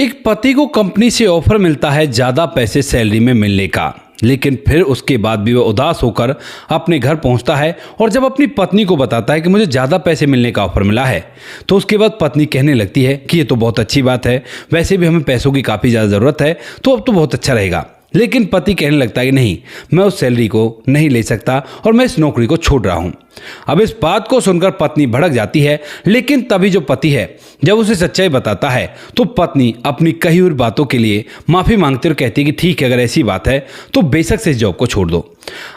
एक पति को कंपनी से ऑफर मिलता है ज़्यादा पैसे सैलरी में मिलने का, लेकिन फिर उसके बाद भी वह उदास होकर अपने घर पहुंचता है और जब अपनी पत्नी को बताता है कि मुझे ज़्यादा पैसे मिलने का ऑफर मिला है, तो उसके बाद पत्नी कहने लगती है कि ये तो बहुत अच्छी बात है, वैसे भी हमें पैसों की काफ़ी ज़्यादा ज़रूरत है, तो अब तो बहुत अच्छा रहेगा। लेकिन पति कहने लगता है कि नहीं, मैं उस सैलरी को नहीं ले सकता और मैं इस नौकरी को छोड़ रहा हूं। अब इस बात को सुनकर पत्नी भड़क जाती है, लेकिन तभी जो पति है जब उसे सच्चाई बताता है तो पत्नी अपनी कही हुई बातों के लिए माफ़ी मांगती और कहती है कि ठीक है, अगर ऐसी बात है तो बेशक से इस जॉब को छोड़ दो।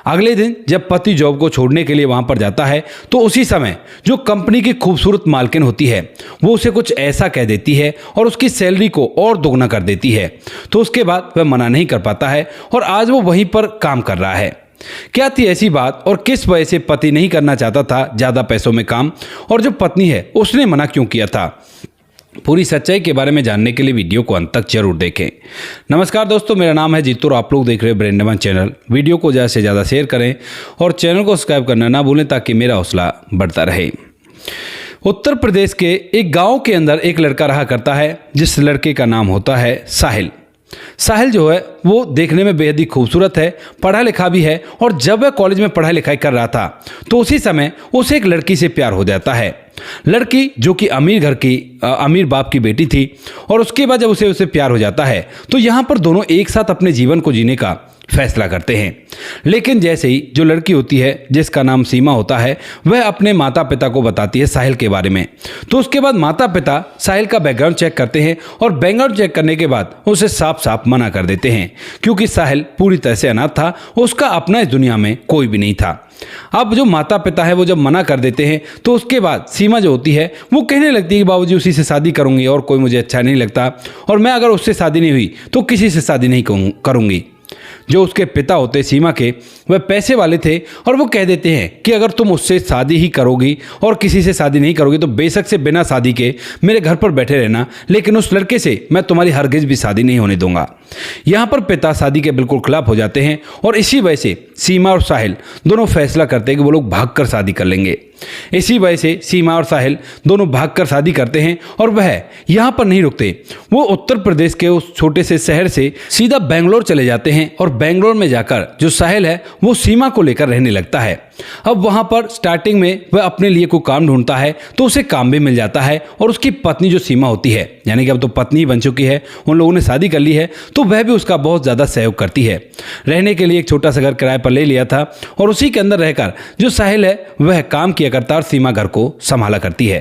अगले दिन जब पति जॉब को छोड़ने के लिए वहां पर जाता है तो उसी समय जो कंपनी की खूबसूरत मालकिन होती है वो उसे कुछ ऐसा कह देती है और उसकी सैलरी को और दोगुना कर देती है। तो उसके बाद वह मना नहीं कर पाता है और आज वो वहीं पर काम कर रहा है। क्या थी ऐसी बात और किस वजह से पति नहीं करना चाहता था ज़्यादा पैसों में काम, और जो पत्नी है उसने मना क्यों किया था? पूरी सच्चाई के बारे में जानने के लिए वीडियो को अंत तक जरूर देखें। नमस्कार दोस्तों, मेरा नाम है जीतू और आप लोग देख रहे हैं ब्रेन वन चैनल। वीडियो को ज़्यादा से ज़्यादा शेयर करें और चैनल को सब्सक्राइब करना ना भूलें ताकि मेरा हौसला बढ़ता रहे। उत्तर प्रदेश के एक गांव के अंदर एक लड़का रहा करता है, जिस लड़के का नाम होता है साहिल। साहिल जो है वो देखने में बेहद ही खूबसूरत है, पढ़ा लिखा भी है, और जब वह कॉलेज में पढ़ाई लिखाई कर रहा था तो उसी समय उसे एक लड़की से प्यार हो जाता है। लड़की जो कि अमीर घर की अमीर बाप की बेटी थी, और उसके बाद जब उसे प्यार हो जाता है तो यहाँ पर दोनों एक साथ अपने जीवन को जीने का फैसला करते हैं। लेकिन जैसे ही जो लड़की होती है जिसका नाम सीमा होता है, वह अपने माता पिता को बताती है साहिल के बारे में, तो उसके बाद माता पिता साहिल का बैकग्राउंड चेक करते हैं और बैकग्राउंड चेक करने के बाद उसे साफ साफ मना कर देते हैं, क्योंकि साहिल पूरी तरह से अनाथ था, उसका अपना इस दुनिया में कोई भी नहीं था। अब जो माता पिता है वो जब मना कर देते हैं तो उसके बाद सीमा जो होती है वो कहने लगती है कि बाबूजी उसी से शादी करूंगी और कोई मुझे अच्छा नहीं लगता, और मैं अगर उससे शादी नहीं हुई तो किसी से शादी नहीं करूंगी। जो उसके पिता होते सीमा के, वह पैसे वाले थे और वो कह देते हैं कि अगर तुम उससे शादी ही करोगी और किसी से शादी नहीं करोगी तो बेशक से बिना शादी के मेरे घर पर बैठे रहना, लेकिन उस लड़के से मैं तुम्हारी हरगिज भी शादी नहीं होने दूंगा। यहाँ पर पिता शादी के बिल्कुल खिलाफ हो जाते हैं और इसी वजह से सीमा और साहिल दोनों फैसला करते हैं कि वो लोग भागकर शादी कर लेंगे। इसी वजह से सीमा और साहिल दोनों भागकर शादी करते हैं और वह यहाँ पर नहीं रुकते, वो उत्तर प्रदेश के उस छोटे से शहर से सीधा बेंगलोर चले जाते हैं और बेंगलोर में जाकर जो साहिल है वो सीमा को लेकर रहने लगता है। अब वहां पर स्टार्टिंग में वह अपने लिए कोई काम ढूंढता है तो उसे काम भी मिल जाता है, और उसकी पत्नी जो सीमा होती है, यानी कि अब तो पत्नी बन चुकी है, उन लोगों ने शादी कर ली है, तो वह भी उसका बहुत ज़्यादा सहयोग करती है। रहने के लिए एक छोटा सा घर किराए पर ले लिया था और उसी के अंदर रहकर जो साहिल है वह काम किया करता और सीमा घर को संभाला करती है।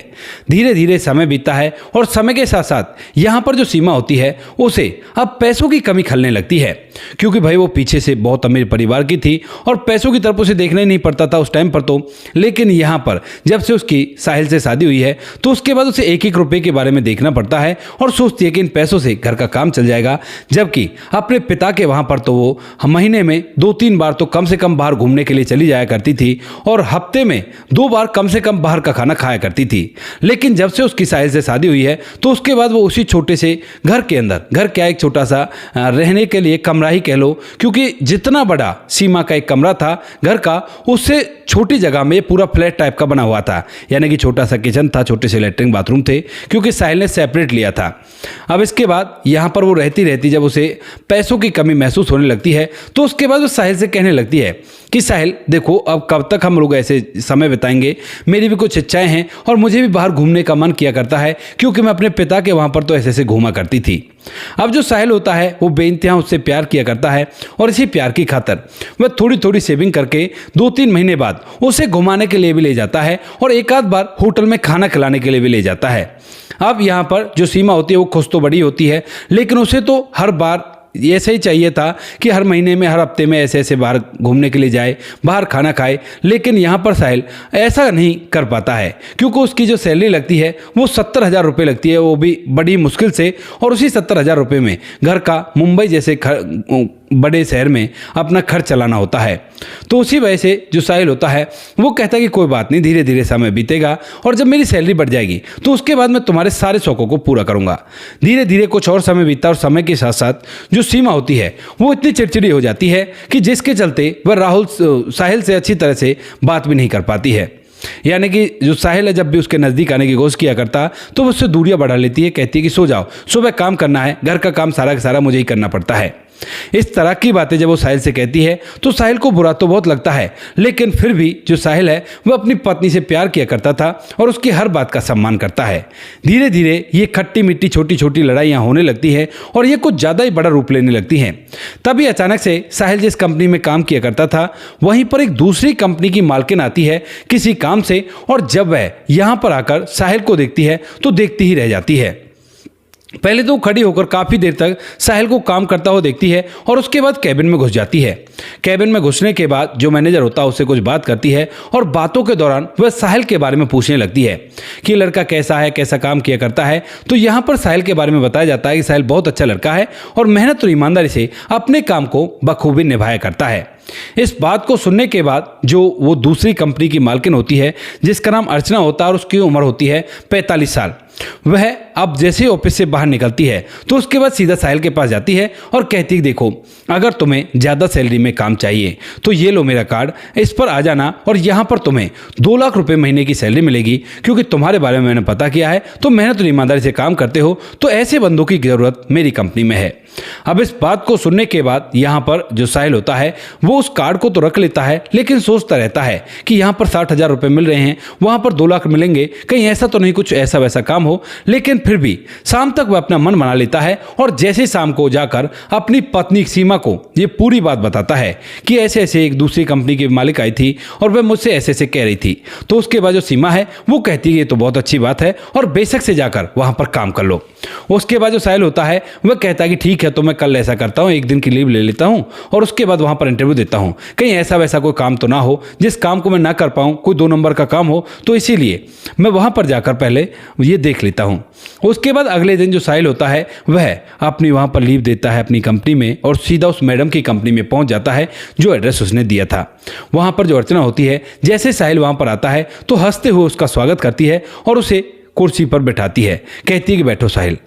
धीरे धीरे समय बीतता है और समय के साथ साथ यहाँ पर जो सीमा होती है उसे अब पैसों की कमी खलने लगती है, क्योंकि भाई वो पीछे से बहुत अमीर परिवार की थी और पैसों की तरफ उसे देखना ही नहीं पड़ता था उस टाइम पर तो। लेकिन यहाँ पर जब से उसकी साहिल से शादी हुई है तो उसके बाद उसे एक एक रुपए के बारे में देखना पड़ता है और सोचती है कि इन पैसों से घर का काम चल जाएगा। जबकि अपने पिता के वहाँ पर तो वो महीने में 2-3 बार तो कम से कम बाहर घूमने के लिए चली जाया करती थी और हफ्ते में 2 बार कम से कम बाहर का खाना खाया करती थी। लेकिन जब से उसकी साहिल से शादी हुई है तो उसके बाद वो उसी छोटे से घर के अंदर, घर क्या एक छोटा सा रहने के लिए कमरा ही कह लो, क्योंकि जितना बड़ा सीमा का एक कमरा था घर का, उससे छोटी जगह में पूरा फ्लैट टाइप का बना हुआ था, यानी कि छोटा सा किचन था, छोटे से लैट्रिन बाथरूम थे, क्योंकि साहिल ने सेपरेट लिया था। अब इसके बाद यहाँ पर वो रहती रहती जब उसे पैसों की कमी महसूस होने लगती है तो उसके बाद वो साहिल से कहने लगती है कि साहिल देखो, अब कब तक हम लोग ऐसे समय बिताएंगे, मेरी भी कुछ इच्छाएं हैं और मुझे भी बाहर घूमने का मन किया करता है, क्योंकि मैं अपने पिता के वहाँ पर तो ऐसे ऐसे घूमा करती थी। अब जो साहिल होता है वो बेइंतहा उससे प्यार किया करता है और इसी प्यार की खातर वह थोड़ी थोड़ी सेविंग करके 2-3 महीने बाद उसे घुमाने के लिए भी ले जाता है और एक आध बार होटल में खाना खिलाने के लिए भी ले जाता है। अब यहाँ पर जो सीमा होती है वो खुश तो बड़ी होती है, लेकिन उसे तो हर बार ऐसे ही चाहिए था कि हर महीने में, हर हफ्ते में ऐसे ऐसे बाहर घूमने के लिए जाए, बाहर खाना खाए। लेकिन यहाँ पर साहिल ऐसा नहीं कर पाता है, क्योंकि उसकी जो सैलरी लगती है वो 70,000 रुपये लगती है, वो भी बड़ी मुश्किल से, और उसी 70,000 रुपये में घर का मुंबई जैसे बड़े शहर में अपना खर्च चलाना होता है। तो उसी वजह से जो साहिल होता है वो कहता है कि कोई बात नहीं, धीरे धीरे समय बीतेगा और जब मेरी सैलरी बढ़ जाएगी तो उसके बाद मैं तुम्हारे सारे शौकों को पूरा करूंगा। धीरे धीरे कुछ और समय बीतता और समय के साथ साथ जो सीमा होती है वो इतनी चिड़चिड़ी हो जाती है कि जिसके चलते वह साहिल से अच्छी तरह से बात भी नहीं कर पाती है। यानी कि जो साहिल है जब भी उसके नज़दीक आने की कोशिश किया करता तो वो उससे दूरियां बढ़ा लेती है, कहती है कि सो जाओ, सुबह काम करना है, घर का काम सारा का सारा मुझे ही करना पड़ता है। इस तरह की बातें जब वो साहिल से कहती है तो साहिल को बुरा तो बहुत लगता है, लेकिन फिर भी जो साहिल है वो अपनी पत्नी से प्यार किया करता था और उसकी हर बात का सम्मान करता है। धीरे धीरे ये खट्टी मिट्टी छोटी छोटी लड़ाइयाँ होने लगती है और ये कुछ ज़्यादा ही बड़ा रूप लेने लगती हैं। तभी अचानक से साहिल जिस कंपनी में काम किया करता था वहीं पर एक दूसरी कंपनी की मालकिन आती है किसी काम से, और जब वह यहाँ पर आकर साहिल को देखती है तो देखती ही रह जाती है। पहले तो खड़ी होकर काफ़ी देर तक साहिल को काम करता हुआ देखती है और उसके बाद कैबिन में घुस जाती है। कैबिन में घुसने के बाद जो मैनेजर होता है उससे कुछ बात करती है और बातों के दौरान वह साहिल के बारे में पूछने लगती है कि लड़का कैसा है, कैसा काम किया करता है। तो यहाँ पर साहिल के बारे में बताया जाता है कि साहिल बहुत अच्छा लड़का है और मेहनत और ईमानदारी से अपने काम को बखूबी निभाया करता है। इस बात को सुनने के बाद जो वो दूसरी कंपनी की मालकिन होती है जिसका नाम अर्चना होता है और उसकी उम्र होती है 45 साल, वह अब जैसे ही ऑफिस से बाहर निकलती है तो उसके बाद सीधा साहिल के पास जाती है और कहती है देखो, अगर तुम्हें ज़्यादा सैलरी में काम चाहिए तो ये लो मेरा कार्ड, इस पर आ जाना और यहाँ पर तुम्हें 2 लाख रुपए महीने की सैलरी मिलेगी, क्योंकि तुम्हारे बारे में मैंने पता किया है, तुम मेहनत और ईमानदारी से काम करते हो, तो ऐसे बंदों की ज़रूरत मेरी कंपनी में है। अब इस बात को सुनने के बाद यहाँ पर जो साहिल होता है वो उस कार्ड को तो रख लेता है, लेकिन सोचता रहता है कि यहाँ पर 60,000 रुपये मिल रहे हैं, वहाँ पर 2 लाख मिलेंगे, कहीं ऐसा तो नहीं कुछ ऐसा वैसा काम हो। लेकिन फिर भी शाम तक वह अपना मन बना लेता है और जैसे शाम को जाकर अपनी पत्नी सीमा को ये पूरी बात बताता है कि ऐसे ऐसे एक दूसरी कंपनी की मालिक आई थी और वह मुझसे ऐसे ऐसे कह रही थी। तो उसके बाद जो सीमा है वो कहती है ये तो बहुत अच्छी बात है और बेशक से जाकर वहाँ पर काम कर लो। उसके बाद जो साहिल होता है वह कहता है कि ठीक है, तो मैं कल ऐसा करता हूँ, एक दिन की लीव ले लेता हूँ और उसके बाद वहाँ पर इंटरव्यू देता हूँ, कहीं ऐसा वैसा कोई काम तो ना हो जिस काम को मैं ना कर पाऊँ, कोई 2 नंबर का काम हो, तो इसीलिए मैं वहाँ पर जाकर पहले ये देख लेता हूँ। उसके बाद अगले दिन जो साहिल होता है वह अपनी वहाँ पर लीव देता है अपनी कंपनी में और सीधा उस मैडम की कंपनी में पहुँच जाता है जो एड्रेस उसने दिया था। वहाँ पर जो अर्चना होती है जैसे साहिल वहाँ पर आता है तो हंसते हुए उसका स्वागत करती है और उसे कुर्सी पर बैठाती है, कहती है कि बैठो साहिल।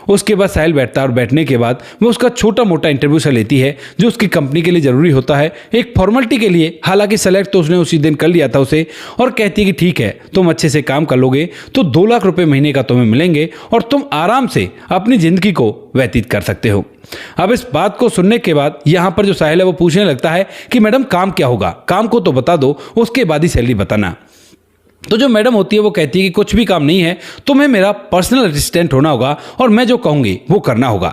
उसके बाद साहिल बैठता है और बैठने के बाद वो उसका छोटा मोटा इंटरव्यू से लेती है जो उसकी कंपनी के लिए ज़रूरी होता है, एक फॉर्मेलिटी के लिए। हालांकि सेलेक्ट तो उसने उसी दिन कर लिया था उसे, और कहती है कि ठीक है, तुम अच्छे से काम कर लोगे तो 2 लाख रुपए महीने का तुम्हें मिलेंगे और तुम आराम से अपनी ज़िंदगी को व्यतीत कर सकते हो। अब इस बात को सुनने के बाद यहाँ पर जो साहिल है वो पूछने लगता है कि मैडम काम क्या होगा, काम को तो बता दो, उसके बाद ही सैलरी बताना। तो जो मैडम होती है वो कहती है कि कुछ भी काम नहीं है, तुम्हें मेरा पर्सनल असिस्टेंट होना होगा और मैं जो कहूँगी वो करना होगा।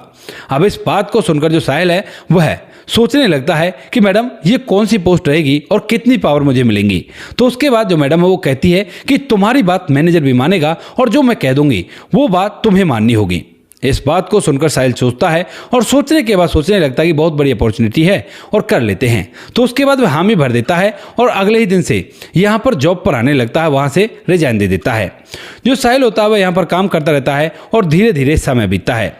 अब इस बात को सुनकर जो साहिल है वह सोचने लगता है कि मैडम ये कौन सी पोस्ट रहेगी और कितनी पावर मुझे मिलेंगी। तो उसके बाद जो मैडम है वो कहती है कि तुम्हारी बात मैनेजर भी मानेगा और जो मैं कह दूंगी वो बात तुम्हें माननी होगी। इस बात को सुनकर साहिल सोचता है और सोचने के बाद सोचने लगता है कि बहुत बड़ी अपॉर्चुनिटी है और कर लेते हैं। तो उसके बाद वह हामी भर देता है और अगले ही दिन से यहाँ पर जॉब पर आने लगता है, वहाँ से रिजाइन दे देता है। जो साहिल होता है वह यहाँ पर काम करता रहता है और धीरे धीरे समय बीतता है।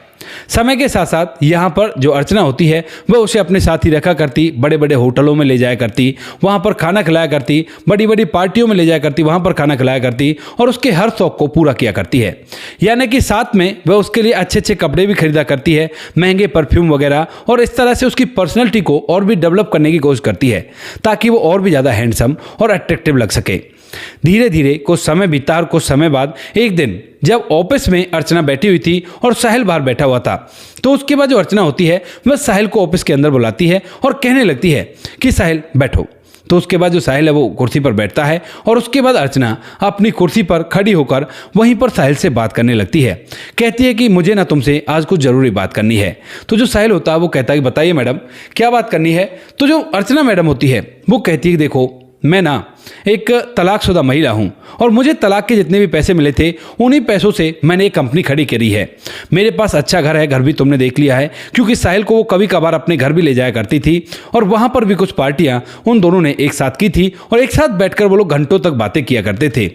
समय के साथ साथ यहाँ पर जो अर्चना होती है वह उसे अपने साथ ही रखा करती, बड़े बड़े होटलों में ले जाया करती, वहाँ पर खाना खिलाया करती, बड़ी बड़ी पार्टियों में ले जाया करती, वहाँ पर खाना खिलाया करती और उसके हर शौक को पूरा किया करती है। यानी कि साथ में वह उसके लिए अच्छे अच्छे कपड़े भी खरीदा करती है, महंगे परफ्यूम वगैरह, और इस तरह से उसकी पर्सनैलिटी को और भी डेवलप करने की कोशिश करती है ताकि वो और भी ज़्यादा हैंडसम और अट्रैक्टिव लग सके। धीरे धीरे कुछ समय बीता और कुछ समय बाद एक दिन जब ऑफिस में अर्चना बैठी हुई थी और साहिल बाहर बैठा हुआ था, तो उसके बाद जो अर्चना होती है वह साहिल को ऑफिस के अंदर बुलाती है और कहने लगती है कि साहिल बैठो। तो उसके बाद जो साहिल है वो कुर्सी पर बैठता है और उसके बाद अर्चना अपनी कुर्सी पर खड़ी होकर वहीं पर साहिल से बात करने लगती है। कहती है कि मुझे ना तुमसे आज कुछ ज़रूरी बात करनी है। तो जो साहिल होता है वो कहता है कि बताइए मैडम क्या बात करनी है। तो जो अर्चना मैडम होती है वो कहती है कि देखो, मैं ना एक तलाकशुदा महिला हूँ और मुझे तलाक के जितने भी पैसे मिले थे उन्हीं पैसों से मैंने एक कंपनी खड़ी करी है। मेरे पास अच्छा घर है, घर भी तुमने देख लिया है, क्योंकि साहिल को वो कभी कभार अपने घर भी ले जाया करती थी और वहाँ पर भी कुछ पार्टियाँ उन दोनों ने एक साथ की थी और एक साथ बैठकर वो लोग घंटों तक बातें किया करते थे।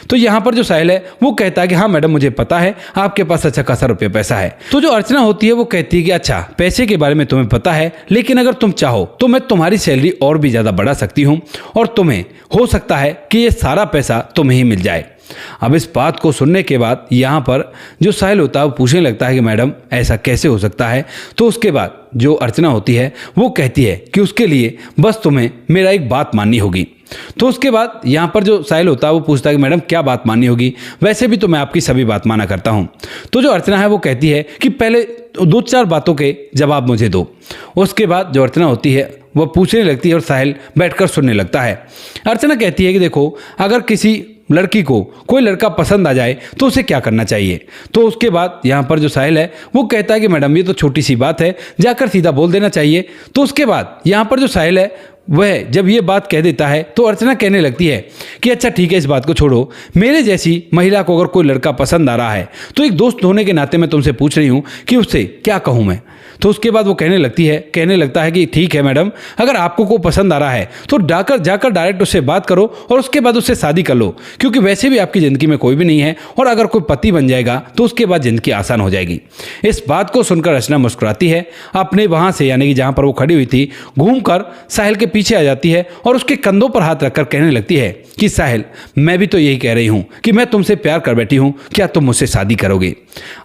तो यहाँ पर जो साहिल है वो कहता है कि हाँ मैडम मुझे पता है आपके पास अच्छा खासा रुपये पैसा है। तो जो अर्चना होती है वो कहती है कि अच्छा पैसे के बारे में तुम्हें पता है, लेकिन अगर तुम चाहो तो मैं तुम्हारी सैलरी और भी ज़्यादा बढ़ा सकती हूँ और तुम्हें हो सकता है कि ये सारा पैसा तुम्हें ही मिल जाए। अब इस बात को सुनने के बाद यहाँ पर जो साहिल होता है वो पूछने लगता है कि मैडम ऐसा कैसे हो सकता है। तो उसके बाद जो अर्चना होती है वो कहती है कि उसके लिए बस तुम्हें मेरा एक बात माननी होगी। तो उसके बाद यहाँ पर जो साहिल होता है वो पूछता है कि मैडम क्या बात माननी होगी, वैसे भी तो मैं आपकी सभी बात माना करता हूँ। तो जो अर्चना है वो कहती है कि पहले 2-4 बातों के जवाब मुझे दो। उसके बाद जो अर्चना होती है वह पूछने लगती है और साहिल बैठकर सुनने लगता है। अर्चना कहती है कि देखो, अगर किसी लड़की को कोई लड़का पसंद आ जाए तो उसे क्या करना चाहिए। तो उसके बाद यहाँ पर जो साहिल है वो कहता है कि मैडम ये तो छोटी सी बात है, जाकर सीधा बोल देना चाहिए। तो उसके बाद यहाँ पर जो साहिल है वह जब ये बात कह देता है तो अर्चना कहने लगती है कि अच्छा ठीक है, इस बात को छोड़ो, मेरे जैसी महिला को अगर कोई लड़का पसंद आ रहा है तो एक दोस्त होने के नाते मैं तुमसे पूछ रही हूँ कि उससे क्या कहूँ मैं। तो उसके बाद वो कहने लगता है कि ठीक है मैडम, अगर आपको कोई पसंद आ रहा है तो जाकर डायरेक्ट उससे बात करो और उसके बाद उससे शादी कर लो, क्योंकि वैसे भी आपकी ज़िंदगी में कोई भी नहीं है, और अगर कोई पति बन जाएगा तो उसके बाद ज़िंदगी आसान हो जाएगी। इस बात को सुनकर अर्चना मुस्कुराती है, अपने वहाँ से यानी कि जहाँ पर वो खड़ी हुई थी घूमकर साहिल के पीछे आ जाती है और उसके कंधों पर हाथ रखकर कहने लगती है कि साहिल, मैं भी तो यही कह रही हूँ कि मैं तुमसे प्यार कर बैठी हूँ, क्या तुम मुझसे शादी करोगे।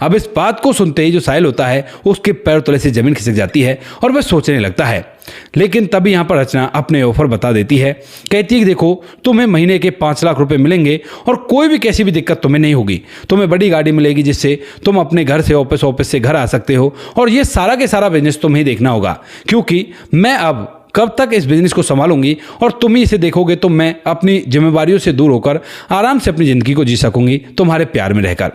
अब इस बात को सुनते ही जो साहिल होता है उसके पैर तले से जमीन खिसक जाती है और वह सोचने लगता है। लेकिन तभी यहाँ पर अर्चना अपने ऑफर बता देती है, कहती है कि देखो, तुम्हें महीने के 5 लाख रुपए मिलेंगे और कोई भी कैसी भी दिक्कत तुम्हें नहीं होगी। तुम्हें बड़ी गाड़ी मिलेगी जिससे तुम अपने घर से ऑफिस से घर आ सकते हो, और ये सारा के सारा बिजनेस तुम्हें देखना होगा, क्योंकि मैं अब कब तक इस बिजनेस को संभालूंगी और तुम ही इसे देखोगे तो मैं अपनी जिम्मेवारियों से दूर होकर आराम से अपनी ज़िंदगी को जी सकूंगी तुम्हारे प्यार में रहकर।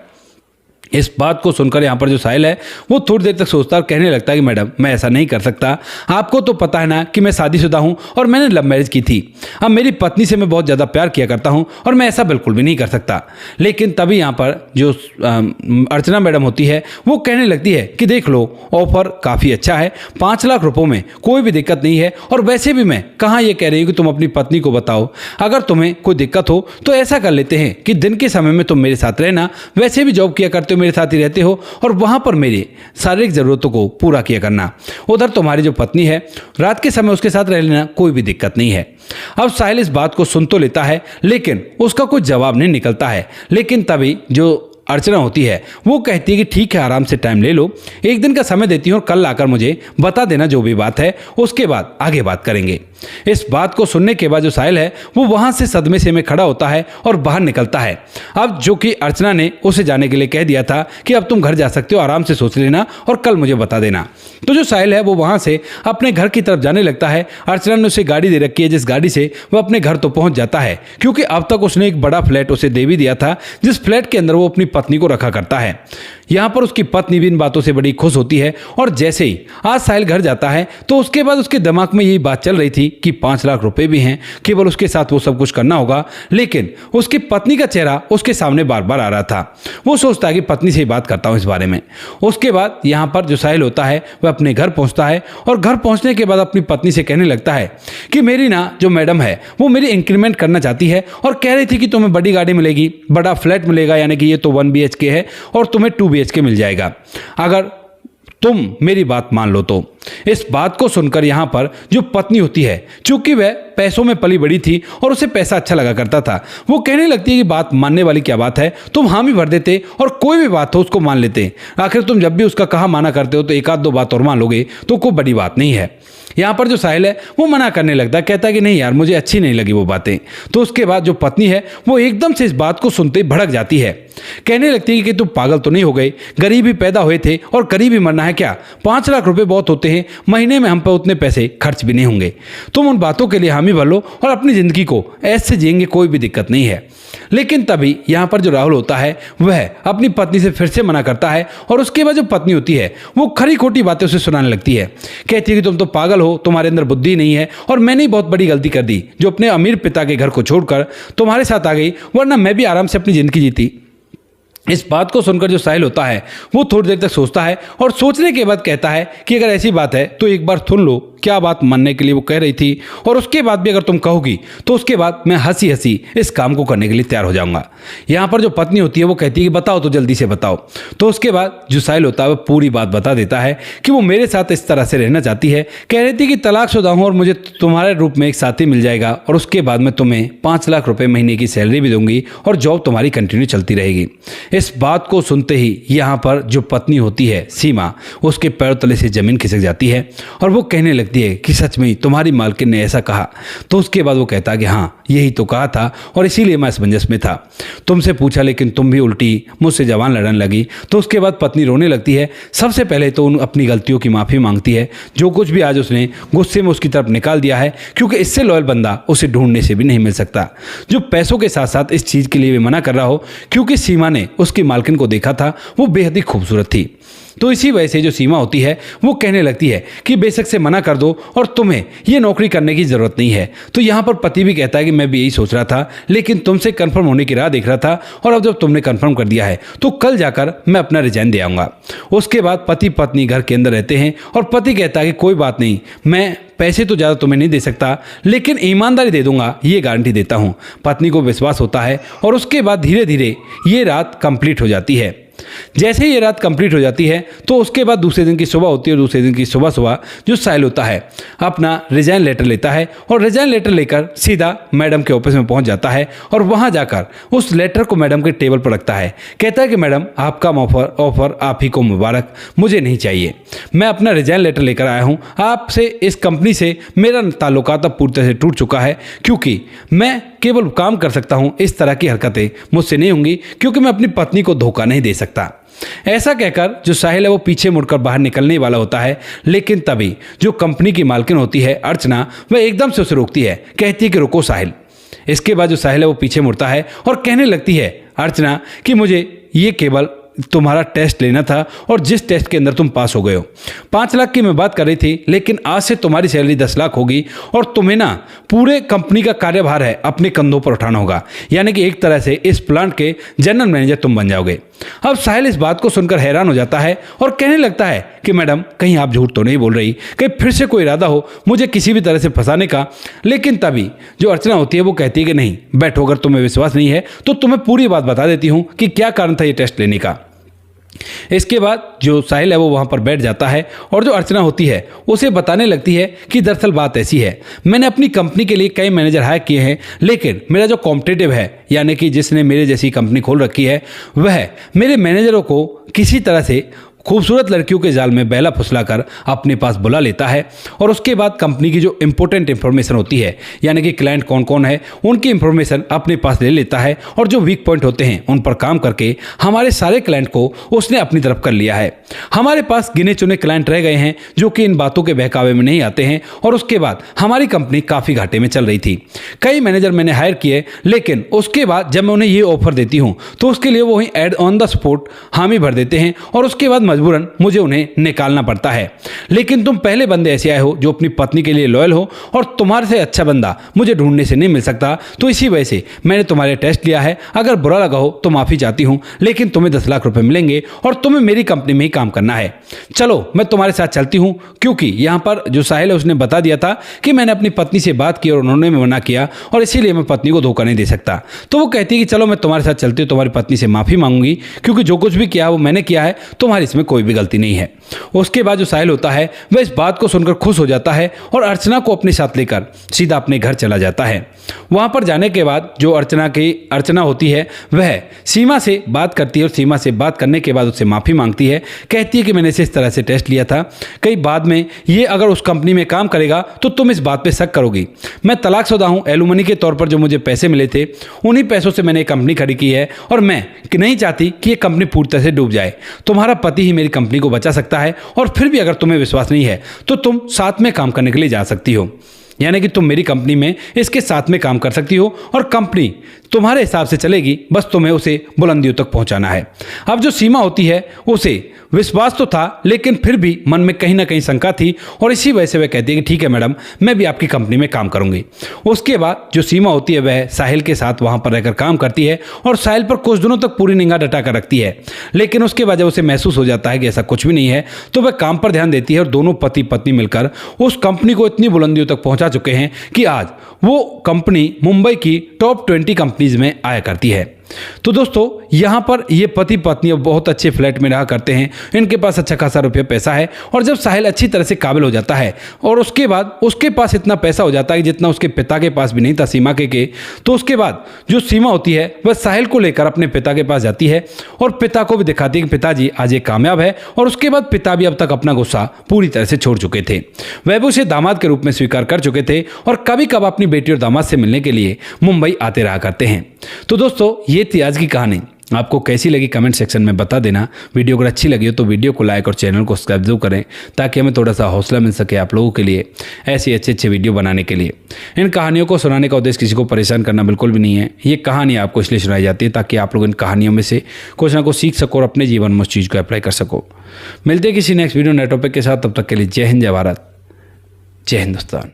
इस बात को सुनकर यहाँ पर जो साहिल है वो थोड़ी देर तक सोचता और कहने लगता है कि मैडम मैं ऐसा नहीं कर सकता, आपको तो पता है ना कि मैं शादीशुदा हूँ और मैंने लव मैरिज की थी। अब मेरी पत्नी से मैं बहुत ज़्यादा प्यार किया करता हूँ और मैं ऐसा बिल्कुल भी नहीं कर सकता। लेकिन तभी यहाँ पर जो अर्चना मैडम होती है वो कहने लगती है कि देख लो, ऑफर काफ़ी अच्छा है, 5 लाख रुपयों में कोई भी दिक्कत नहीं है, और वैसे भी मैं कहाँ ये कह रही हूँ कि तुम अपनी पत्नी को बताओ। अगर तुम्हें कोई दिक्कत हो तो ऐसा कर लेते हैं कि दिन के समय में तुम मेरे साथ रहना, वैसे भी जॉब किया करते हो, मेरे साथ ही रहते हो, और वहां पर मेरी शारीरिक जरूरतों को पूरा किया करना। उधर तुम्हारी जो पत्नी है रात के समय उसके साथ रह लेना, कोई भी दिक्कत नहीं है। अब साहिल इस बात को सुन तो लेता है लेकिन उसका कोई जवाब नहीं निकलता है। लेकिन तभी जो अर्चना होती है वो कहती है कि ठीक है, आराम से टाइम ले लो, एक दिन का समय देती हूँ और कल आकर मुझे बता देना जो भी बात है, उसके बाद आगे बात करेंगे। इस बात को सुनने के बाद जो साहिल है वो वहां से सदमे से में खड़ा होता है और बाहर निकलता है। अब जो कि अर्चना ने उसे जाने के लिए कह दिया था कि अब तुम घर जा सकते हो, आराम से सोच लेना और कल मुझे बता देना। तो जो साहिल है वो वहां से अपने घर की तरफ जाने लगता है। अर्चना ने उसे गाड़ी दे रखी है जिस गाड़ी से वह अपने घर तो पहुंच जाता है, क्योंकि अब तक उसने एक बड़ा फ्लैट उसे दे भी दिया था जिस फ्लैट के अंदर वो अपनी पत्नी को रखा करता है। यहाँ पर उसकी पत्नी भी इन बातों से बड़ी खुश होती है, और जैसे ही आज साहिल घर जाता है तो उसके बाद उसके दिमाग में यही बात चल रही थी कि 5 लाख रुपए भी हैं, केवल उसके साथ वो सब कुछ करना होगा। लेकिन उसकी पत्नी का चेहरा उसके सामने बार बार आ रहा था। वो सोचता है कि पत्नी से ही बात करता हूँ इस बारे में। उसके बाद यहाँ पर जो साहिल होता है वह अपने घर पहुँचता है, और घर पहुँचने के बाद अपनी पत्नी से कहने लगता है कि मेरी ना जो मैडम है वो मेरी इंक्रीमेंट करना चाहती है, और कह रही थी कि तुम्हें बड़ी गाड़ी मिलेगी, बड़ा फ्लैट मिलेगा, यानी कि ये तो 1 BHK है और तुम्हें 2 BHK मिल जाएगा अगर तुम मेरी बात मान लो तो। इस बात को सुनकर यहाँ पर जो पत्नी होती है, चूंकि वह पैसों में पली बड़ी थी और उसे पैसा अच्छा लगा करता था, वो कहने लगती है कि बात मानने वाली क्या बात है, तुम हामी भर देते और कोई भी बात हो उसको मान लेते। आखिर तुम जब भी उसका कहा माना करते हो तो 1-2 बात और मान लोगे तो कोई बड़ी बात नहीं है। यहाँ पर जो साहिल है वो मना करने लगता है, कहता है कि नहीं यार, मुझे अच्छी नहीं लगी वो बातें। तो उसके बाद जो पत्नी है वो एकदम से इस बात को सुनते ही भड़क जाती है, कहने लगती है कि तुम पागल तो नहीं हो गए, गरीब ही पैदा हुए थे और गरीब ही मरना है क्या? 5 लाख रुपए बहुत होते हैं, महीने में हम पर उतने पैसे खर्च भी नहीं होंगे। तुम उन बातों के लिए हामी भर लो और अपनी जिंदगी को ऐसे जिएंगे, कोई भी दिक्कत नहीं है। लेकिन तभी यहाँ पर जो राहुल होता है वह अपनी पत्नी से फिर से मना करता है, और उसके बाद जो पत्नी होती है वो खरी खोटी बातें उसे सुनाने लगती है। कहती है कि तुम तो पागल हो, तुम्हारे अंदर बुद्धि नहीं है, और मैंने बहुत बड़ी गलती कर दी जो अपने अमीर पिता के घर को छोड़कर तुम्हारे साथ आ गई, वरना मैं भी आराम से अपनी जिंदगी जीती। इस बात को सुनकर जो साहिल होता है वो थोड़ी देर तक सोचता है, और सोचने के बाद कहता है कि अगर ऐसी बात है तो एक बार सुन लो क्या बात मानने के लिए वो कह रही थी, और उसके बाद भी अगर तुम कहोगी तो उसके बाद मैं हंसी हंसी इस काम को करने के लिए तैयार हो जाऊंगा। यहाँ पर जो पत्नी होती है वो कहती है कि बताओ तो जल्दी से बताओ। तो उसके बाद जो साहिल होता है वो पूरी बात बता देता है कि वो मेरे साथ इस तरह से रहना चाहती है। कह रही थी कि तलाकशुदा हूँ और मुझे तुम्हारे रूप में एक साथी मिल जाएगा, और उसके बाद मैं तुम्हें 5 लाख रुपए महीने की सैलरी भी दूंगी और जॉब तुम्हारी कंटिन्यू चलती रहेगी। इस बात को सुनते ही यहाँ पर जो पत्नी होती है सीमा, उसके पैरों तले से जमीन खिसक जाती है और वो कहने लगती लगती है कि सच में तुम्हारी मालकिन ने ऐसा कहा। तो उसके बाद वो कहता है कि हाँ, यही तो कहा था और इसीलिए मैं असमंजस में था। तुमसे पूछा लेकिन तुम भी उल्टी मुझसे जबान लड़ने लगी। तो उसके बाद पत्नी रोने लगती है। सबसे पहले तो उन अपनी गलतियों की माफ़ी मांगती है, जो कुछ भी आज उसने गुस्से में उसकी तरफ निकाल दिया है, क्योंकि इससे लॉयल बंदा उसे ढूंढने से भी नहीं मिल सकता, जो पैसों के साथ साथ इस चीज़ के लिए भी मना कर रहा हो, क्योंकि सीमा ने उसकी मालकिन को देखा था, वो बेहद ही खूबसूरत थी। तो इसी वजह से जो सीमा होती है वो कहने लगती है कि बेशक से मना कर दो और तुम्हें ये नौकरी करने की ज़रूरत नहीं है। तो यहाँ पर पति भी कहता है कि मैं भी यही सोच रहा था, लेकिन तुमसे कंफर्म होने की राह देख रहा था, और अब जब तुमने कंफर्म कर दिया है तो कल जाकर मैं अपना रिजाइन दे आऊँगा। उसके बाद पति पत्नी घर के अंदर रहते हैं और पति कहता है कि कोई बात नहीं, मैं पैसे तो ज़्यादा तुम्हें नहीं दे सकता, लेकिन ईमानदारी दे दूंगा, ये गारंटी देता हूँ। पत्नी को विश्वास होता है और उसके बाद धीरे धीरे ये रात कंप्लीट हो जाती है। जैसे ही ये रात कंप्लीट हो जाती है तो उसके बाद दूसरे दिन की सुबह होती है, और दूसरे दिन की सुबह सुबह जो साहिल होता है अपना रिजाइन लेटर लेता है और रिजाइन लेटर लेकर सीधा मैडम के ऑफिस में पहुंच जाता है और वहां जाकर उस लेटर को मैडम के टेबल पर रखता है। कहता है कि मैडम, आपका ऑफर आप ही को मुबारक, मुझे नहीं चाहिए। मैं अपना रिजाइन लेटर लेकर आया हूँ। आपसे, इस कंपनी से मेरा ताल्लुकात अब पूरी तरह से टूट चुका है, क्योंकि मैं केवल काम कर सकता हूँ, इस तरह की हरकतें मुझसे नहीं होंगी, क्योंकि मैं अपनी पत्नी को धोखा नहीं दे सकता। ऐसा कहकर जो साहिल है वो पीछे मुड़कर बाहर निकलने वाला होता है, लेकिन तभी जो कंपनी की मालकिन होती है अर्चना, वह एकदम से उसे रोकती है। कहती है कि रुको साहिल। इसके बाद जो साहिल है वो पीछे मुड़ता है और कहने लगती है अर्चना कि मुझे ये केवल तुम्हारा टेस्ट लेना था और जिस टेस्ट के अंदर तुम पास हो गए हो। 5 लाख की मैं बात कर रही थी, लेकिन आज से तुम्हारी सैलरी 10 लाख होगी और तुम्हें ना पूरे कंपनी का कार्यभार है अपने कंधों पर उठाना होगा, यानी कि एक तरह से इस प्लांट के जनरल मैनेजर तुम बन जाओगे। अब साहिल इस बात को सुनकर हैरान हो जाता है और कहने लगता है कि मैडम, कहीं आप झूठ तो नहीं बोल रही, कहीं फिर से कोई इरादा हो मुझे किसी भी तरह से फंसाने का। लेकिन तभी जो अर्चना होती है वो कहती है कि नहीं बैठो, अगर तुम्हें विश्वास नहीं है तो तुम्हें पूरी बात बता देती हूँ कि क्या कारण था ये टेस्ट लेने का। इसके बाद जो साहिल है वो वहाँ पर बैठ जाता है और जो अर्चना होती है उसे बताने लगती है कि दरअसल बात ऐसी है, मैंने अपनी कंपनी के लिए कई मैनेजर हायर किए हैं, लेकिन मेरा जो कॉम्पिटिटिव है, यानी कि जिसने मेरे जैसी कंपनी खोल रखी है, वह मेरे मैनेजरों को किसी तरह से खूबसूरत लड़कियों के जाल में बैला फुसलाकर अपने पास बुला लेता है और उसके बाद कंपनी की जो इंपॉर्टेंट इंफॉर्मेशन होती है, यानी कि क्लाइंट कौन कौन है, उनकी इंफॉर्मेशन अपने पास ले लेता है और जो वीक पॉइंट होते हैं उन पर काम करके हमारे सारे क्लाइंट को उसने अपनी तरफ कर लिया है। हमारे पास गिने चुने क्लाइंट रह गए हैं जो कि इन बातों के बहकावे में नहीं आते हैं, और उसके बाद हमारी कंपनी काफ़ी घाटे में चल रही थी। कई मैनेजर मैंने हायर किए, लेकिन उसके बाद जब मैं उन्हें ये ऑफर देती हूँ तो उसके लिए वो वहीं एड ऑन द स्पॉट हामी भर देते हैं और उसके बाद मजबूरन मुझे उन्हें निकालना पड़ता है। लेकिन तुम पहले बंदे ऐसे आए हो जो अपनी पत्नी के लिए लॉयल हो, और तुम्हारे से अच्छा बंदा मुझे ढूंढने से नहीं मिल सकता, तो इसी वजह से मैंने तुम्हारे टेस्ट लिया है। अगर बुरा लगा हो तो माफ़ी चाहती हूँ, लेकिन तुम्हें 10 लाख रुपए मिलेंगे और तुम्हें मेरी कंपनी में ही काम करना है। चलो मैं तुम्हारे साथ चलती हूँ, क्योंकि यहाँ पर जो साहिल है उसने बता दिया था कि मैंने अपनी पत्नी से बात की और उन्होंने मना किया, और इसीलिए मैं पत्नी को धोखा नहीं दे सकता। तो वो कहती है कि चलो मैं तुम्हारे साथ चलती हूँ, तुम्हारी पत्नी से माफ़ी मांगूंगी, क्योंकि जो कुछ भी किया वो मैंने किया है, तुम्हारी इसमें कोई भी गलती नहीं है। उसके बाद जो साहिल होता है वह इस बात को सुनकर खुश हो जाता है और अर्चना को अपने साथ लेकर सीधा अपने घर चला जाता है। वहां पर जाने के बाद जो अर्चना होती है वह सीमा से बात करती है और सीमा से बात करने के बाद उससे माफ़ी मांगती है। कहती है कि मैंने इस तरह से टेस्ट लिया था, कई बाद में ये अगर उस कंपनी में काम करेगा तो तुम इस बात पे शक करोगी। मैं तलाकशुदा हूँ, एलुमनी के तौर पर जो मुझे पैसे मिले थे उन्हीं पैसों से मैंने कंपनी खड़ी की है, और मैं नहीं चाहती कि ये कंपनी पूरी तरह से डूब जाए। तुम्हारा पति ही मेरी कंपनी को बचा सकता है, और फिर भी अगर तुम्हें विश्वास नहीं है तो तुम साथ में काम करने के लिए जा सकती हो, यानी कि तुम मेरी कंपनी में इसके साथ में काम कर सकती हो और कंपनी तुम्हारे हिसाब से चलेगी, बस तुम्हें उसे बुलंदियों तक पहुंचाना है। अब जो सीमा होती है उसे विश्वास तो था, लेकिन फिर भी मन में कहीं ना कहीं शंका थी, और इसी वजह से वह कहती है कि ठीक है मैडम, मैं भी आपकी कंपनी में काम करूंगी। उसके बाद जो सीमा होती है वह साहिल के साथ वहां पर रहकर काम करती है और साहिल पर कुछ दिनों तक पूरी निगाह डटा कर रखती है, लेकिन उसके बाद जब उसे महसूस हो जाता है कि ऐसा कुछ भी नहीं है तो वह काम पर ध्यान देती है, और दोनों पति पत्नी मिलकर उस कंपनी को इतनी बुलंदियों तक पहुंचा चुके हैं कि आज वो कंपनी मुंबई की टॉप 20 कंपनीज में आया करती है। तो दोस्तों यहाँ पर ये पति पत्नी बहुत अच्छे फ्लैट में रहा करते हैं, इनके पास अच्छा खासा रुपया पैसा है। और जब साहिल अच्छी तरह से काबिल हो जाता है और उसके बाद उसके पास इतना पैसा हो जाता है जितना उसके पिता के पास भी नहीं था, सीमा के तो उसके बाद जो सीमा होती है वह साहिल को लेकर अपने पिता के पास जाती है और पिता को भी दिखाती है कि पिताजी आज ये कामयाब है। और उसके बाद पिता भी अब तक अपना गुस्सा पूरी तरह से छोड़ चुके थे, वह भी उसे दामाद के रूप में स्वीकार कर चुके थे और कभी कभार अपनी बेटी और दामाद से मिलने के लिए मुंबई आते रहा करते हैं। तो दोस्तों ये थी आज की कहानी, आपको कैसी लगी कमेंट सेक्शन में बता देना। वीडियो अगर अच्छी लगी हो तो वीडियो को लाइक और चैनल को सब्सक्राइब जरूर करें ताकि हमें थोड़ा सा हौसला मिल सके आप लोगों के लिए ऐसे अच्छे वीडियो बनाने के लिए। इन कहानियों को सुनाने का उद्देश्य किसी को परेशान करना बिल्कुल भी नहीं है। ये कहानी आपको इसलिए सुनाई जाती है ताकि आप लोग इन कहानियों में से कुछ ना कुछ सीख सको और अपने जीवन में उस चीज़ को अप्लाई कर सको। मिलते किसी नेक्स्ट वीडियो नए टॉपिक के साथ, तब तक के लिए जय हिंद, जय भारत, जय हिंदुस्तान।